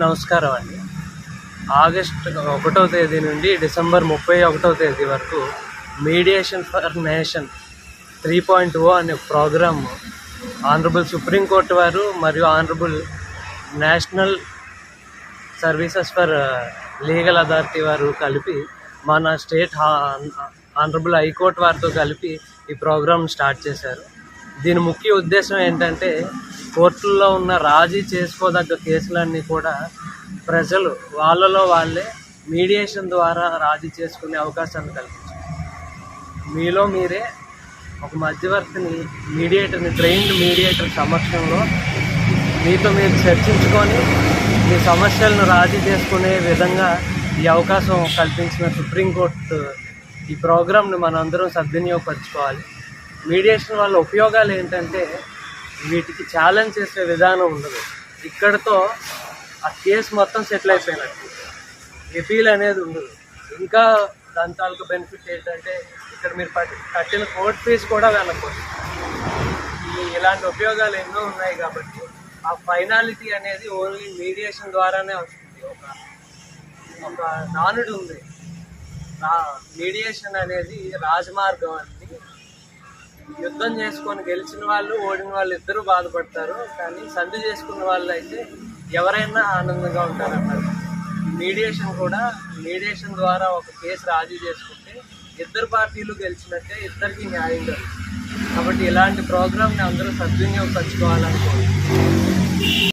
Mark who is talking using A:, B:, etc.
A: నమస్కారం అండి. ఆగస్టు 1వ తేదీ నుండి డిసెంబర్ 31వ తేదీ వరకు మీడియేషన్ ఫర్ నేషన్ 3.0 అనే ప్రోగ్రామ్ ఆనరబుల్ సుప్రీంకోర్టు వారు మరియు honourable national services for legal authority వారు కలిపి మన స్టేట్ ఆనరబుల్ హైకోర్టు వారితో కలిపి ఈ ప్రోగ్రామ్ స్టార్ట్ చేశారు. దీని ముఖ్య ఉద్దేశం ఏంటంటే కోర్టుల్లో ఉన్న రాజీ చేసుకోదగ్గ కేసులన్నీ కూడా ప్రజలు వాళ్ళలో వాళ్ళే మీడియేషన్ ద్వారా రాజీ చేసుకునే అవకాశాన్ని కల్పించారు. మీలో మీరే ఒక మధ్యవర్తిని ట్రైన్డ్ మీడియేటర్ సమక్షంలో మీతో మీరు చర్చించుకొని మీ సమస్యలను రాజీ చేసుకునే విధంగా ఈ అవకాశం కల్పించిన సుప్రీంకోర్టు ఈ ప్రోగ్రామ్ని మనందరం సద్వినియోగపరచుకోవాలి. మీడియేషన్ వల్ల ఉపయోగాలు ఏంటంటే వీటికి ఛాలెంజ్ చేసే విధానం ఉండదు. ఇక్కడతో ఆ కేసు మొత్తం సెటిల్ అయిపోయినట్టు, ఎపీల్ అనేది ఉండదు. ఇంకా దాని తాలూకు బెనిఫిట్ ఏంటంటే ఇక్కడ మీరు కట్టిన కోర్ట్ ఫీజు కూడా వెనకపోతుంది. ఇలాంటి ఉపయోగాలు ఎన్నో ఉన్నాయి కాబట్టి ఆ ఫైనాలిటీ అనేది ఓన్లీ మీడియేషన్ ద్వారానే వస్తుంది. ఒక నానుడు ఉంది, మీడియేషన్ అనేది రాజమార్గం అని. యుద్ధం చేసుకొని గెలిచిన వాళ్ళు ఓడిన వాళ్ళు ఇద్దరు బాధపడతారు, కానీ సంధి చేసుకున్న వాళ్ళు అయితే ఎవరైనా ఆనందంగా ఉంటారన్నారు. మీడియేషన్ ద్వారా ఒక కేసు రాజీ చేసుకుంటే ఇద్దరు పార్టీలు గెలిచినట్టే, ఇద్దరికి న్యాయం జరుగుతుంది. కాబట్టి ఇలాంటి ప్రోగ్రామ్ని అందరూ సద్వినియోగపరచుకోవాలనుకుంటున్నాను.